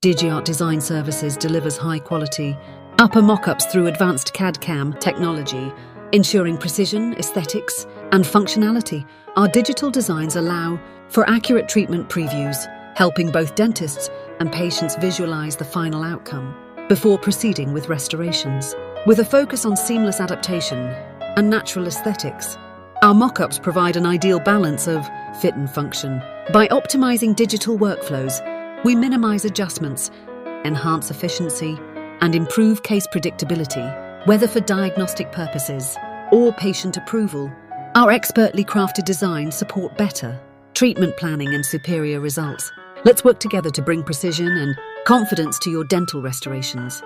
Digiart Design Services delivers high-quality upper mock-ups through advanced CAD/CAM technology, ensuring precision, aesthetics, and functionality. Our digital designs allow for accurate treatment previews, helping both dentists and patients visualize the final outcome before proceeding with restorations. With a focus on seamless adaptation and natural aesthetics, our mock-ups provide an ideal balance of fit and function. By optimizing digital workflows, we minimize adjustments, enhance efficiency, and improve case predictability, whether for diagnostic purposes or patient approval. Our expertly crafted designs support better treatment planning and superior results. Let's work together to bring precision and confidence to your dental restorations.